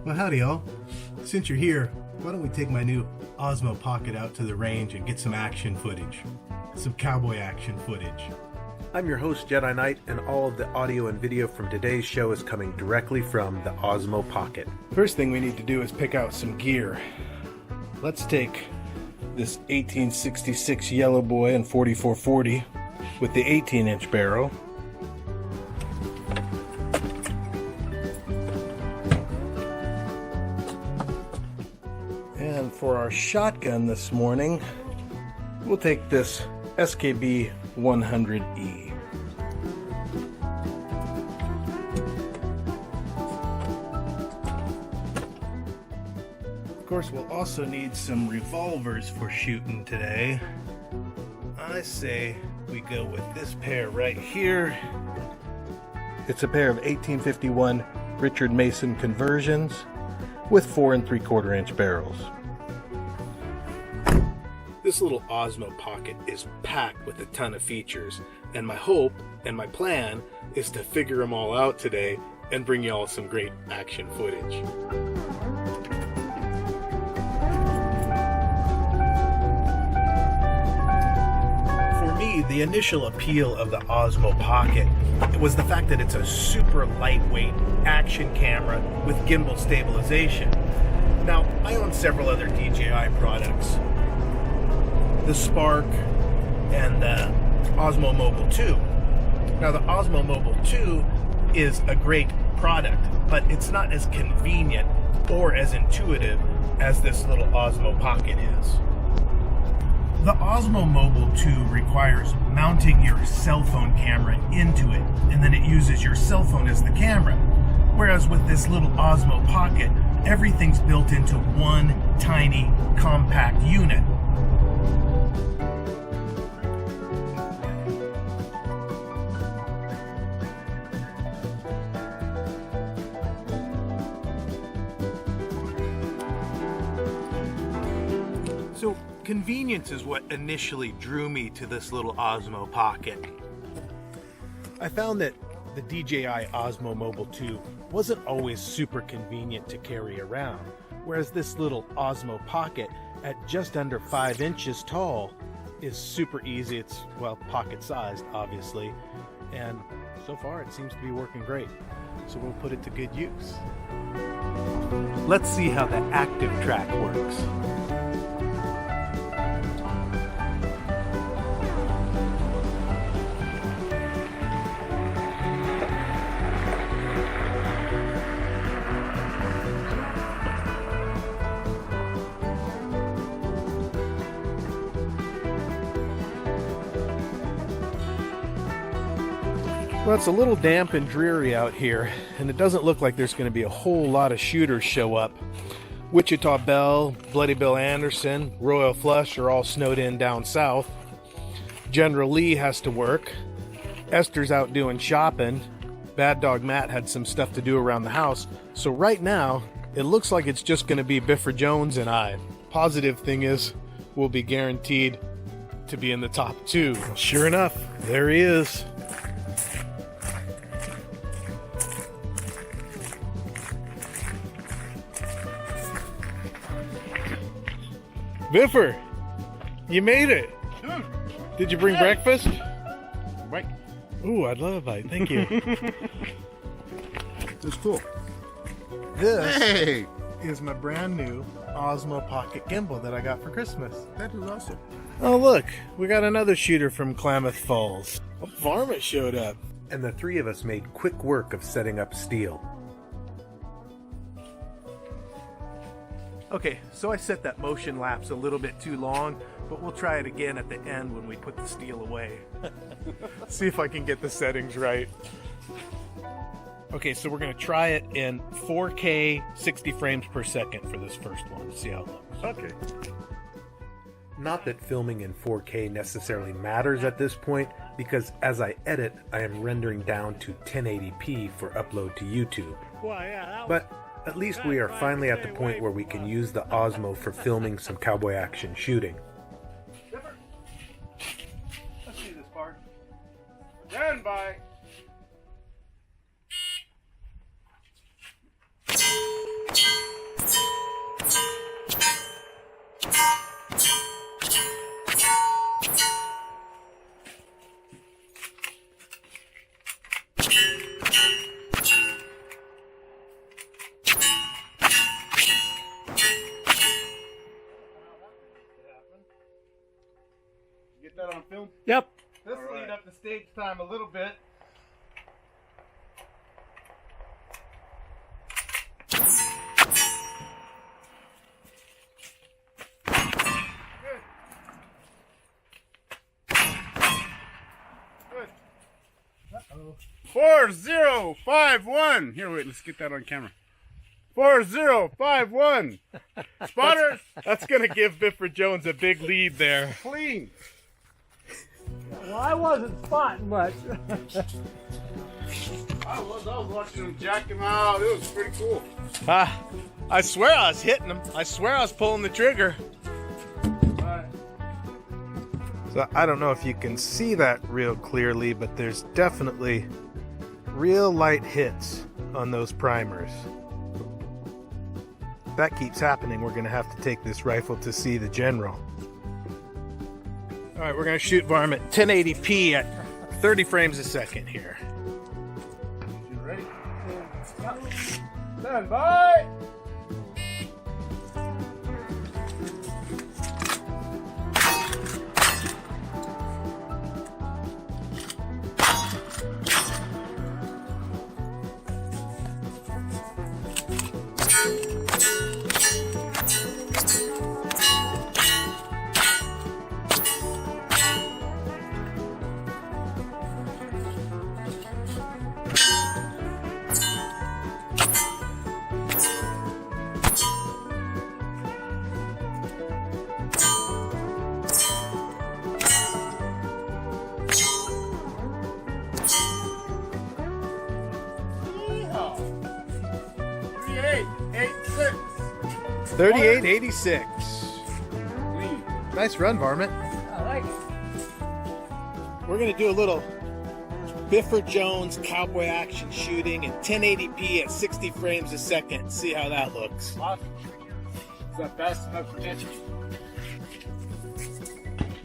Well, howdy y'all. Since you're here, why don't we take my new Osmo Pocket out to the range and get some action footage. Some cowboy action footage. I'm your host, Jedi Knight, and all of the audio and video from today's show is coming directly from the Osmo Pocket. First thing we need to do is pick out some gear. Let's take this 1866 Yellow Boy and 4440 with the 18-inch barrel. And for our shotgun this morning, we'll take this SKB 100E. Of course, we'll also need some revolvers for shooting today. I say we go with this pair right here. It's a pair of 1851 Richard Mason conversions with 4 3/4 inch barrels. This little Osmo Pocket is packed with a ton of features, and my hope and my plan is to figure them all out today and bring y'all some great action footage. For me, the initial appeal of the Osmo Pocket was the fact that it's a super lightweight action camera with gimbal stabilization. Now, I own several other DJI products. The Spark and the Osmo Mobile 2. Now the Osmo Mobile 2 is a great product, but it's not as convenient or as intuitive as this little Osmo Pocket is. The Osmo Mobile 2 requires mounting your cell phone camera into it, and then it uses your cell phone as the camera. Whereas with this little Osmo Pocket, everything's built into one tiny compact unit. So convenience is what initially drew me to this little Osmo Pocket. I found that the DJI Osmo Mobile 2 wasn't always super convenient to carry around, whereas this little Osmo Pocket at just under 5 inches tall is super easy. It's, well, pocket sized, obviously, and so far it seems to be working great. So we'll put it to good use. Let's see how the active track works. Well, it's a little damp and dreary out here, and it doesn't look like there's going to be a whole lot of shooters show up. Wichita Belle, Bloody Bill Anderson, Royal Flush are all snowed in down south. General Lee has to work. Esther's out doing shopping. Bad Dog Matt had some stuff to do around the house. So right now, it looks like it's just going to be Biffer Jones and I. Positive thing is, we'll be guaranteed to be in the top 2. Sure enough, there he is. Biffer, you made it. Did you bring breakfast? Right. Ooh, I'd love a bite. Thank you. That's cool. This is my brand new Osmo Pocket gimbal that I got for Christmas. That is awesome. Oh, look, we got another shooter from Klamath Falls. Varmit showed up. And the three of us made quick work of setting up steel. Okay, so I set that motion lapse a little bit too long, but we'll try it again at the end when we put the steel away. See if I can get the settings right. Okay, so we're going to try it in 4K 60 frames per second for this first one. See how it looks. Okay. Not that filming in 4K necessarily matters at this point, because as I edit, I am rendering down to 1080p for upload to YouTube. Well, yeah, But at least we are finally at the point where we can use the Osmo for filming some cowboy action shooting. Let's see this part. Stand by. Yep. This will lead up the stage time a little bit. Good. Uh-oh. 4051. Here, wait, let's get that on camera. 4051. Spotters. That's going to give Biffer Jones a big lead there. Clean. Well, I wasn't spotting much. I was watching him jack him out. It was pretty cool. I swear I was hitting him. I swear I was pulling the trigger. Alright. So I don't know if you can see that real clearly, but there's definitely real light hits on those primers. If that keeps happening, we're going to have to take this rifle to see the general. All right, we're going to shoot Varmit 1080p at 30 frames a second here. You ready? Stand by. Yeehaw. 3886. 3886. Clean. Nice run, Varmit. I like it. We're going to do a little Biffer Jones Cowboy Action Shooting in 1080p at 60 frames a second. See how that looks. Awesome. Is that fast enough for you?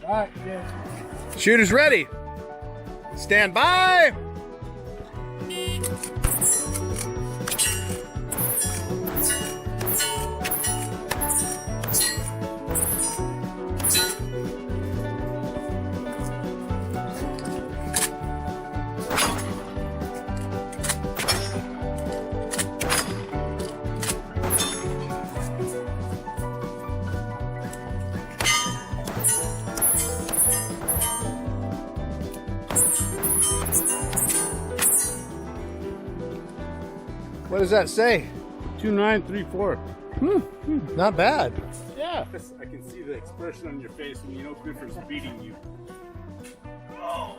Alright, yeah. Shooters ready. Stand by. What does that say? 2934. Not bad. Yeah. I can see the expression on your face when you know Biffer's beating you. Oh.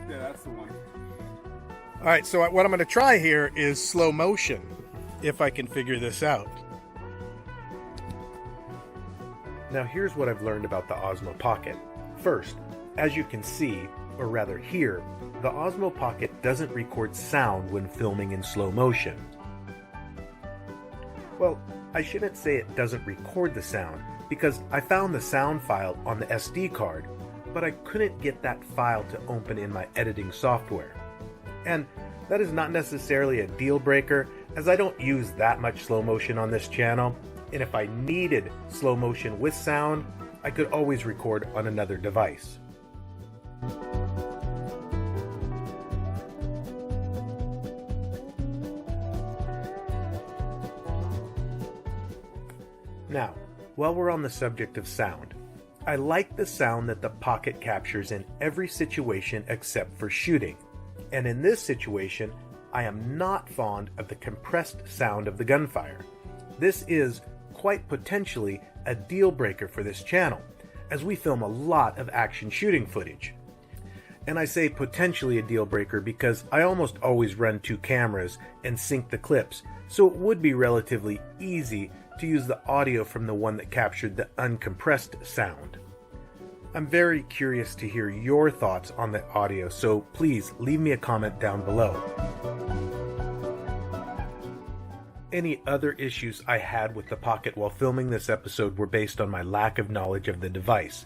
Yeah, that's the one. All right, so what I'm going to try here is slow motion, if I can figure this out. Now here's what I've learned about the Osmo Pocket. First, as you can see, or rather hear, the Osmo Pocket doesn't record sound when filming in slow motion. Well, I shouldn't say it doesn't record the sound, because I found the sound file on the SD card, but I couldn't get that file to open in my editing software. And that is not necessarily a deal breaker, as I don't use that much slow motion on this channel, and if I needed slow motion with sound, I could always record on another device. Now, while we're on the subject of sound, I like the sound that the Pocket captures in every situation except for shooting. And in this situation, I am not fond of the compressed sound of the gunfire. This is, quite potentially, a deal breaker for this channel, as we film a lot of action shooting footage. And I say potentially a deal breaker because I almost always run two cameras and sync the clips, so it would be relatively easy to use the audio from the one that captured the uncompressed sound. I'm very curious to hear your thoughts on the audio, so please leave me a comment down below. Any other issues I had with the Pocket while filming this episode were based on my lack of knowledge of the device,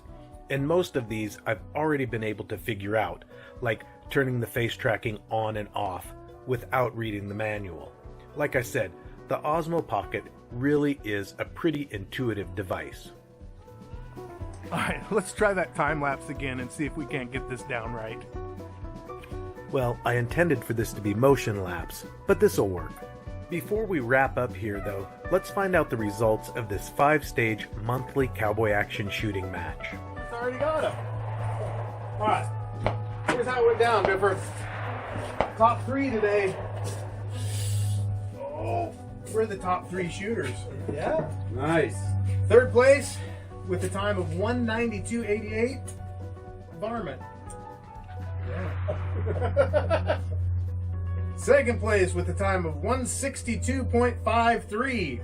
and most of these I've already been able to figure out, like turning the face tracking on and off without reading the manual. Like I said, the Osmo Pocket really is a pretty intuitive device. Alright, let's try that time lapse again and see if we can't get this down right. Well, I intended for this to be motion lapse, but this'll work. Before we wrap up here though, let's find out the results of this 5-stage monthly Cowboy Action Shooting match. It's already got him. Alright, here's how it went down, Biffer. Top 3 today. Oh, we're the top 3 shooters. Yeah. Nice. Third place with the time of 192.88, Varmit. Yeah. Second place with the time of 162.53.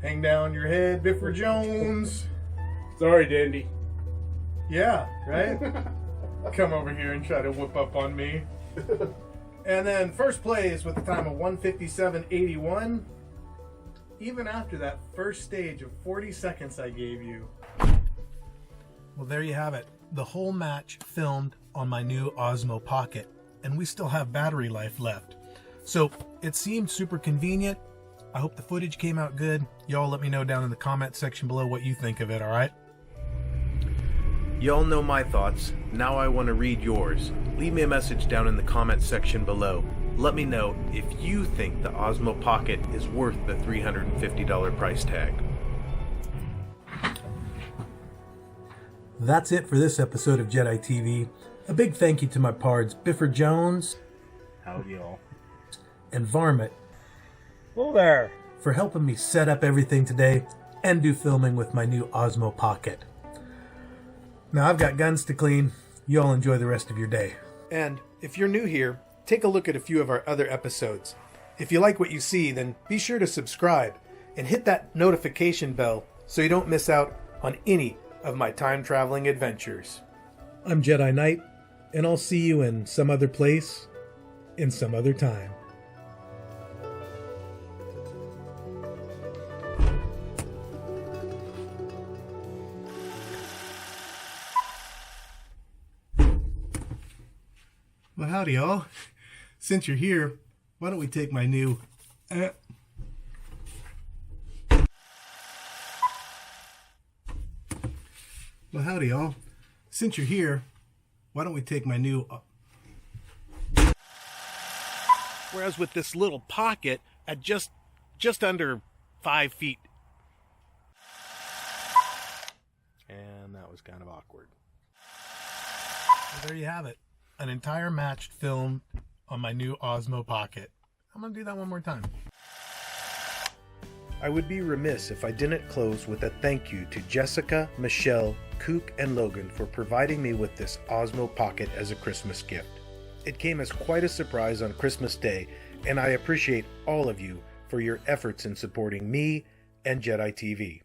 Hang down your head, Biffer Jones. Sorry, Dandy. Yeah, right? Come over here and try to whoop up on me. And then first place with the time of 157.81. Even after that first stage of 40 seconds I gave you. Well, there you have it. The whole match filmed on my new Osmo Pocket. And we still have battery life left. So it seemed super convenient. I hope the footage came out good. Y'all let me know down in the comment section below what you think of it, alright? Y'all know my thoughts. Now I want to read yours. Leave me a message down in the comment section below. Let me know if you think the Osmo Pocket is worth the $350 price tag. That's it for this episode of Jedi TV. A big thank you to my pards Biffer Jones. Howdy, y'all. And Varmit. Hello there. For helping me set up everything today and do filming with my new Osmo Pocket. Now I've got guns to clean. Y'all enjoy the rest of your day. And if you're new here, take a look at a few of our other episodes. If you like what you see, then be sure to subscribe and hit that notification bell so you don't miss out on any of my time-traveling adventures. I'm Jedi Knight, and I'll see you in some other place, in some other time. Well, howdy, y'all. Since you're here, why don't we take my new... Well, howdy, y'all. Since you're here, why don't we take my new... Whereas with this little pocket at just under 5 feet. And that was kind of awkward. Well, there you have it. An entire match filmed on my new Osmo Pocket. I'm going to do that one more time. I would be remiss if I didn't close with a thank you to Jessica, Michelle, Kook, and Logan for providing me with this Osmo Pocket as a Christmas gift. It came as quite a surprise on Christmas Day, and I appreciate all of you for your efforts in supporting me and Jedi TV.